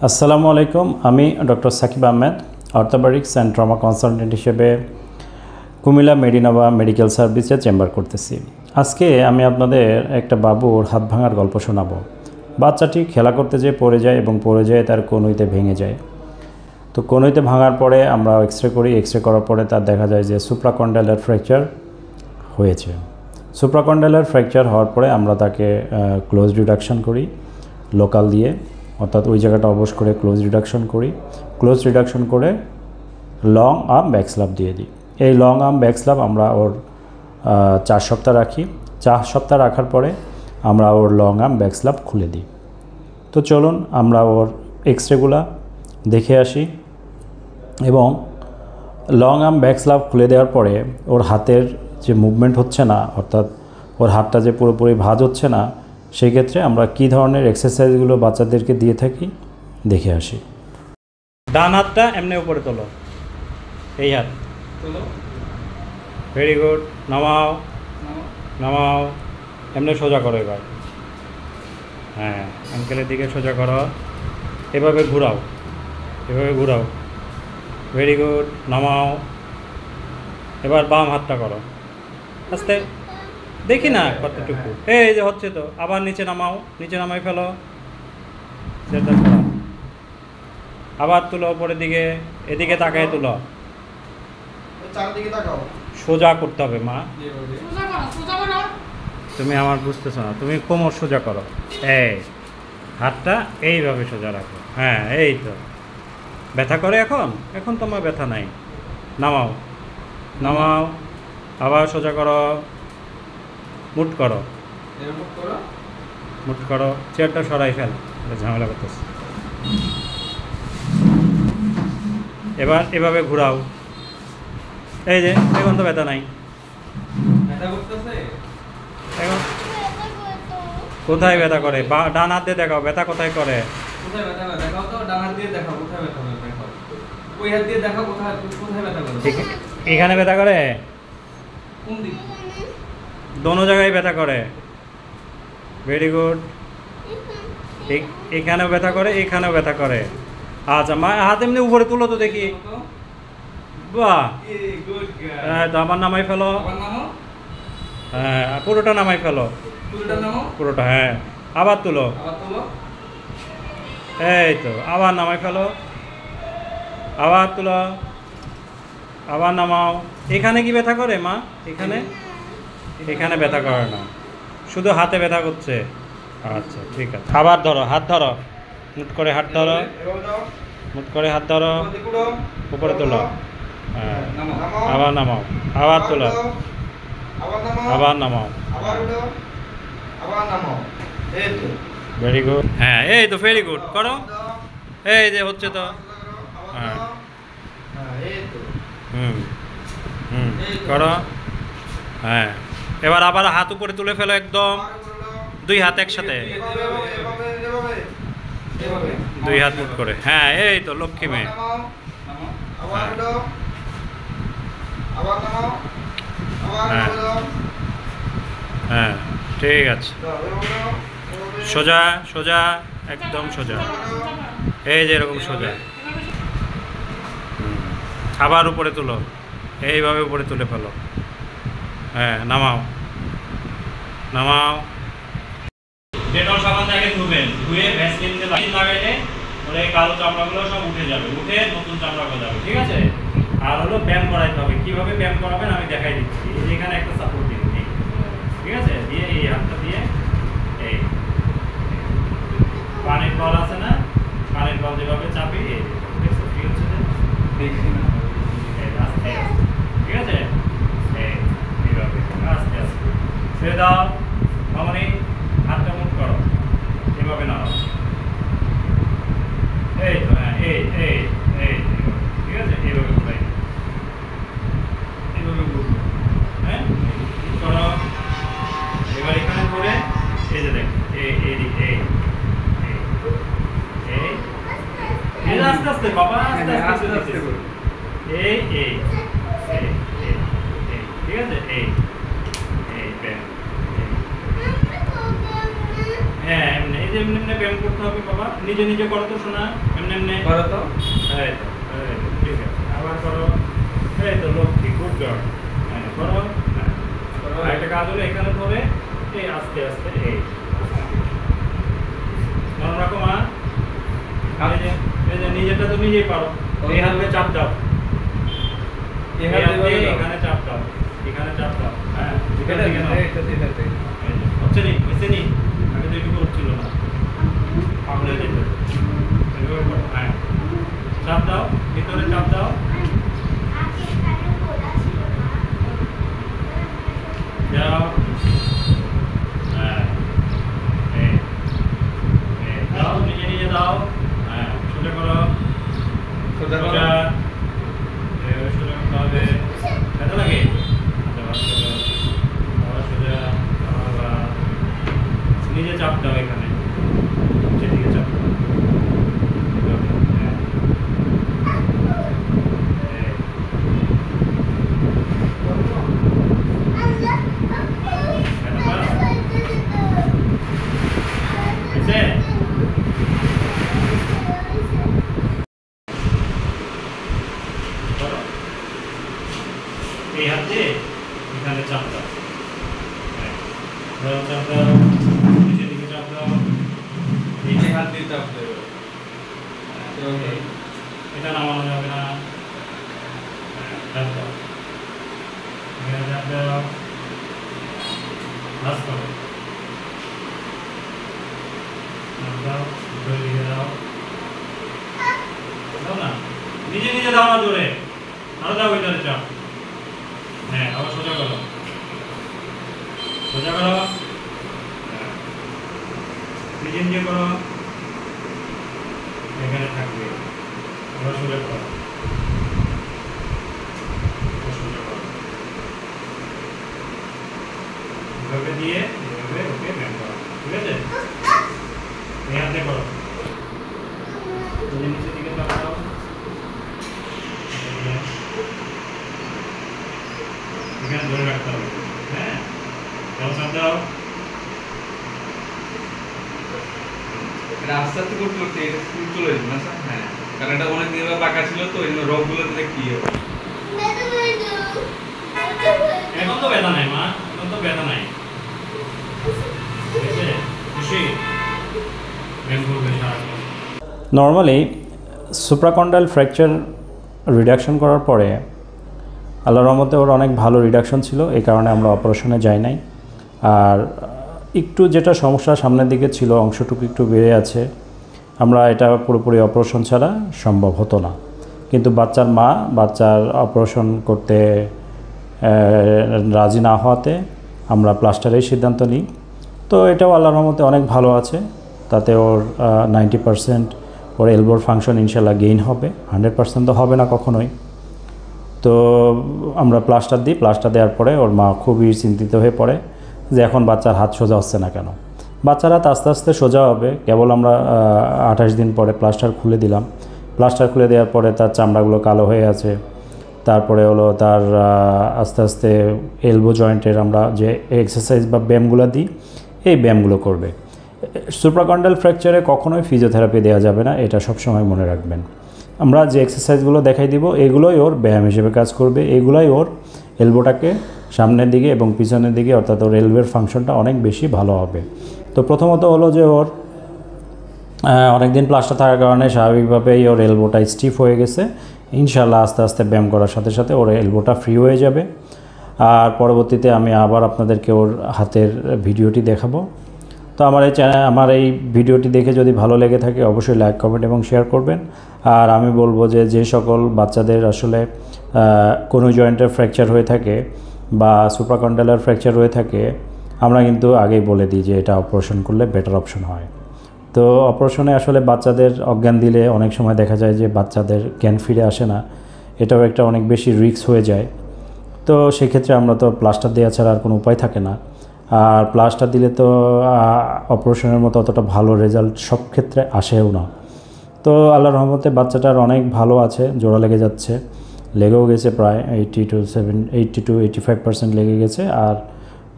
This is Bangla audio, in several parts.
আসসালামু আলাইকুম। আমি doctor Sakib Ahmed, orthopaedics and trauma consultant হিসেবে কুমিল্লা মেডিনাবা মেডিকেল সার্ভিসে চেম্বার করতেছি। আজকে আমি আপনাদের একটা বাবুর হাত ভাঙার গল্প শোনাবো। বাচ্চাটি খেলা করতে যেয়ে পড়ে যায় এবং পড়ে যায় তার কনুইতে ভেঙে যায়। তো কনুইতে ভাঙার পরে আমরা এক্সরে করি। এক্সরে করার পরে তার দেখা যায় যে সুপ্রাকন্ডাইলার ফ্র্যাকচার হয়েছে। সুপ্রাকন্ডাইলার ফ্র্যাকচার হওয়ার পরে আমরা তাকে ক্লোজ রিডাকশন করি লোকাল দিয়ে, অর্থাৎ ওই জায়গাটা অবশ করে ক্লোজ রিডাকশন করি। ক্লোজ রিডাকশন করে লং আর্ম ব্যাক স্ল্যাব দিয়ে দিই। এই লং আর্ম ব্যাক স্ল্যাব আমরা ওর 4 সপ্তাহ রাখি। 4 সপ্তাহ রাখার পরে আমরা ওর লং আর্ম ব্যাক স্ল্যাব খুলে দিই। তো চলুন আমরা ওর এক্সরেগুলা দেখে আসি। এবং লং আর্ম ব্যাক স্ল্যাব খুলে দেওয়ার পরে ওর হাতের যে মুভমেন্ট হচ্ছে না, অর্থাৎ ওর হাতটা যে পুরোপুরি ভাঁজ হচ্ছে না, সেই ক্ষেত্রে আমরা কী ধরনের এক্সারসাইজগুলো বাচ্চাদেরকে দিয়ে থাকি দেখে আসি। ডান হাতটা এমনি উপরে তোলো, এই হাত তোলো, ভেরি গুড। নামাও নামাও, এমনি সোজা করো এবার। হ্যাঁ, আঙ্কেলের দিকে সোজা করো, এভাবে ঘুরাও, এভাবে ঘুরাও, ভেরি গুড। নামাও, এবার বাম হাতটা করো, আস্তে দেখি না কতটুকু। এই যে হচ্ছে তো, আবার নিচে নামাও, নিচে নামাই ফেলো, সেটা করো। আবার তুলো উপরের দিকে, এদিকে তাকায় তুলো, সোজা করতে হবে মা। তুমি আমার বুঝতেছো না, তুমি কোমর সোজা করো, এই হাতটা এইভাবে সোজা রাখো। হ্যাঁ, এই তো। ব্যথা করে এখন? এখন তোমার ব্যথা নাই। নামাও নামাও, আবার সোজা করো, মুট করো, মুট করো, চেয়ারটা সরাই ফেল, ঝামেলা করতেছে। এবার এভাবে ঘুরাও, এই যে এখন তো ব্যথা নাই। এখন কোথায় ব্যথা করে? ডান হাত দিয়ে দেখাও, ব্যথা কোথায় করে? এখানে ব্যথা করে, দোনো জায়গায় ব্যথা করে। Very good. এখানেও ব্যথা করে, এখানেও ব্যথা করে। আচ্ছা মা, হাত এমনি উপরে তুলো তো দেখি। বাহ, তো আবার নামাই ফেলো। হ্যাঁ, পুরোটা নামাই ফেলো, পুরোটা। হ্যাঁ, আবার তুলো, এই তো। আবার নামাই ফেলো, আবার তুলো, আবার নামাও। এখানে কি ব্যথা করে মা? এখানে এখানে ব্যথা করে না, শুধু হাতে ব্যথা করছে। আচ্ছা ঠিক আছে, আবার ধরো, হাত ধরো, মুট করে হাত ধরো, মুট করে হাত ধরো, উপরে তোলো। হ্যাঁ, আবার নামাও, আবার তোলো, আবার নামাও। Very good. হ্যাঁ, এই তো, ভেরি গুড। করো, এই যে হচ্ছে তো। হ্যাঁ, হুম হুম, করো। হ্যাঁ, এবার আবার হাত উপরে তুলে ফেলো, একদম 2 হাত একসাথে, 2 হাত মুট করে। হ্যাঁ, এই তো লক্ষ্মী মেয়ে। হ্যাঁ হ্যাঁ, ঠিক আছে। সোজা সোজা, একদম সোজা, এই যে এরকম সোজা। আবার উপরে তুলো, এইভাবে উপরে তুলে ফেলো। হ্যাঁ, নামাও নামাও। ডেটল সাবান দিয়ে আগে ধুবেন, ধুয়ে ভ্যাসলিন দিয়ে লাগাইলে ওরে কালো চামড়াগুলো সব উঠে যাবে, উঠে নতুন চামড়া গজাবে। ঠিক আছে? আর হলো ব্যায়াম করাইতে হবে। কীভাবে ব্যায়াম করাবেন আমি দেখাই দিচ্ছি। এই যে এখানে একটা সাপোর্ট দিন, ঠিক আছে? দিয়ে এই হাতটা দিয়ে, এই পানির বল আছে না, পানির বল যেভাবে চাপি, এই দেখছো কি হচ্ছে? আস্তে আস্তে, ঠিক আছে? এইভাবে আস্তে আস্তে ছেড়ে দাও। মামনি, হাতটা মুট করো, এভাবে নাও। এই তো, হ্যাঁ, এই এই এই, ঠিক আছে? এইভাবে ঘুরাই, এইভাবে ঘুরবো। হ্যাঁ, করো। এবার এখানে করে, এই যে দেখ, এই এই এই এই এই, আস্তে আস্তে বাবা, আস্তে আস্তে আস্তে করো। এই এই এই এই, ঠিক আছে? এই এই ব্যায়াম, হ্যাঁ এমনি এই যে এমনি এমনি ব্যায়াম করতে হবে বাবা, নিজে নিজে করো তো শোনা, এমনি এমনি করো তো, এই তো ঠিক আছে, আবার করো, এই তো লক্ষ্মী, গুড গার্ল, হ্যাঁ করো, হ্যাঁ করো। একটা কাজ হলো এখানে ধরে এই আস্তে আস্তে এই নরম রাখো মা, এই যে নিজেরটা তো নিজেই পারো, এই হাত দিয়ে চাপ দাও, এই হাত দিয়ে এখানে চাপ দাও, এখানে চাপ দাও, হ্যাঁ এখানে হচ্ছে নি, হচ্ছে নি, আগে তো এটুকু হচ্ছিল না, পাগলে যেত, এভাবে করো, হ্যাঁ চাপ দাও, ভিতরে চাপ দাও, যাও, হ্যাঁ দাও, নিজে নিজে দাও, হ্যাঁ সোজা করো, সোজা করো, সোজা করতে হবে, ব্যথা লাগে, সোজা, নিজে চাপ দাও, এখানে সেদিকে চাপ দাও, এই হাত দিয়ে এখানে চাপ দাও, চাপ দাও, নিচের দিকে চাপ দাও, নিচে হাত দিয়ে চাপ দেবে, এটা নামানো যাবে না, চাপ দাও, এখানে চাপ দাও, ভাস করো, চাপ দাও, উপরের দিকে দাও, দাও না, নিজে নিজে দাও না জোরে, আরো দাও ওইটারে চাপ, হ্যাঁ আবার সোজা করো, সোজা করো, নিজে নিজে করো, এখানে থাকবে, আবার সোজা করো, সোজা করো, এভাবে দিয়ে এভাবে ওকে ব্যায়াম করো, ঠিক আছে, এই হাতে করো, নিচের দিকে চাপ দাও, এখানে ধরে রাখতে হবে, হ্যাঁ দাও, চাপ দাও, আস্তে আস্তে করতে করতে এটা ফুল চলে যাবে না স্যার, হ্যাঁ কারণ এটা অনেক দিন বাঁকা ছিল তো এই রোগগুলো দিলে কি হবে, এখন তো ব্যথা নাই মা, এখন তো ব্যথা নাই, খুশি ব্যায়াম করবে সারাক্ষণ। নর্মালি সুপ্রাকন্ডাল ফ্র্যাকচার রিডাকশন করার পরে আল্লাহর রহমতে ওর অনেক ভালো রিডাকশন ছিল, এই কারণে আমরা অপারেশনে যাই নাই। আর একটু যেটা সমস্যা সামনের দিকে ছিল, অংশটুকু একটু বেড়ে আছে, আমরা এটা পুরোপুরি অপারেশন ছাড়া সম্ভব হতো না, কিন্তু বাচ্চার মা বাচ্চার অপারেশন করতে রাজি না হওয়াতে আমরা প্লাস্টারের সিদ্ধান্ত নিই। তো এটাও আল্লাহর রহমতে অনেক ভালো আছে, তাতে ওর 90% ওর এলবোর ফাংশন ইনশাল্লাহ গেইন হবে, 100% তো হবে না কখনোই। তো আমরা প্লাস্টার দিই, প্লাস্টার দেওয়ার পরে ওর মা খুবই চিন্তিত হয়ে পড়ে যে এখন বাচ্চার হাত সোজা হচ্ছে না কেন। বাচ্চার হাত আস্তে আস্তে সোজা হবে, কেবল আমরা 28 দিন পরে প্লাস্টার খুলে দিলাম। প্লাস্টার খুলে দেওয়ার পরে তার চামড়াগুলো কালো হয়ে আছে, তারপরে হলো তার আস্তে আস্তে এলবো জয়েন্টের আমরা যে এক্সারসাইজ বা ব্যায়ামগুলো দিই, এই ব্যায়ামগুলো করবে। সুপ্রাকন্ডাল ফ্র্যাকচারে কখনোই ফিজিওথেরাপি দেওয়া যাবে না, এটা সবসময় মনে রাখবেন। আমরা যে এক্সারসাইজগুলো দেখাই দিব এগুলোই ওর ব্যায়াম হিসেবে কাজ করবে, এগুলোই ওর এলবোটাকে সামনের দিকে এবং পিছনের দিকে অর্থাৎ ওর এলবোর ফাংশনটা অনেক বেশি ভালো হবে। তো প্রথমত হলো যে ওর অনেক দিন প্লাস্টার থাকার কারণে স্বাভাবিকভাবেই ওর এলবোটা স্টিফ হয়ে গেছে। ইনশাআল্লাহ আস্তে আস্তে ব্যায়াম করার সাথে সাথে ওর এলবোটা ফ্রি হয়ে যাবে। আর পরবর্তীতে আমি আবার আপনাদেরকে ওর হাতের ভিডিওটি দেখাবো। তো আমার এই ভিডিওটি দেখে যদি ভালো লেগে থাকে অবশ্যই লাইক, কমেন্ট এবং শেয়ার করবেন। আর আমি বলবো যে সকল বাচ্চাদের আসলে কোনো জয়েন্টের ফ্র্যাকচার হয়ে থাকে বা সুপ্রাকন্ডালার ফ্র্যাকচার হয়ে থাকে, আমরা কিন্তু আগেই বলে দিই যে এটা অপারেশন করলে বেটার অপশন হয়। তো অপারেশনে আসলে বাচ্চাদের অজ্ঞান দিলে অনেক সময় দেখা যায় যে বাচ্চাদের জ্ঞান ফিরে আসে না, এটাও একটা অনেক বেশি রিস্ক হয়ে যায়। তো সেক্ষেত্রে আমরা তো প্লাস্টার দেওয়া ছাড়া আর কোনো উপায় থাকে না। আর প্লাস্টার দিলে তো অপারেশনের মতো অতটা ভালো রেজাল্ট সব ক্ষেত্রে আসেও না। তো আল্লাহর রহমতে বাচ্চাটার অনেক ভালো আছে, জোড়া লেগে যাচ্ছে, লেগেও গেছে প্রায় 80 to 85% লেগে গেছে, আর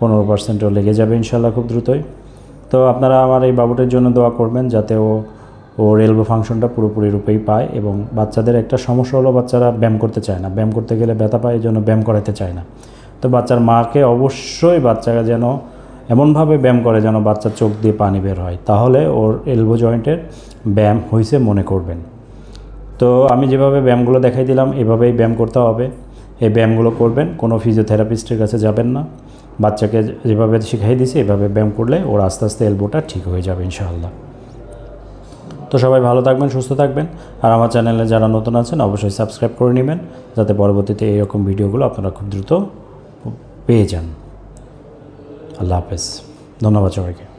15%ও লেগে যাবে ইনশাআল্লাহ খুব দ্রুতই। তো আপনারা আমার এই বাবুটার জন্য দোয়া করবেন যাতে ওর এলবো ফাংশনটা পুরোপুরি রূপেই পায়। এবং বাচ্চাদের একটা সমস্যা হলো বাচ্চারা ব্যায়াম করতে চায় না, ব্যায়াম করতে গেলে ব্যথা পায়, এই জন্য ব্যায়াম করাতে চায় না। তো বাচ্চার মাকে অবশ্যই বাচ্চাকে যেন এমনভাবে ব্যায়াম করে যেন বাচ্চার চোখ দিয়ে পানি বের হয়, তাহলে ওর এলবো জয়েন্টের ব্যায়াম হয়েছে মনে করবেন। তো আমি যেভাবে ব্যায়ামগুলো দেখাই দিলাম এভাবেই ব্যায়াম করতে হবে। এই ব্যায়ামগুলো করবেন, কোনো ফিজিওথেরাপিস্টের কাছে যাবেন না। বাচ্চাকে যেভাবে শিখাই দিয়েছি এভাবে ব্যায়াম করলে ওর আস্তে আস্তে এলবোটা ঠিক হয়ে যাবে ইনশাআল্লাহ। তো সবাই ভালো থাকবেন, সুস্থ থাকবেন। আর আমার চ্যানেলে যারা নতুন আছেন অবশ্যই সাবস্ক্রাইব করে নেবেন, যাতে পরবর্তীতে এইরকম ভিডিওগুলো আপনারা খুব দ্রুত পেয়ে যান। আল্লাহ হাফেজ, ধন্যবাদ সবাইকে।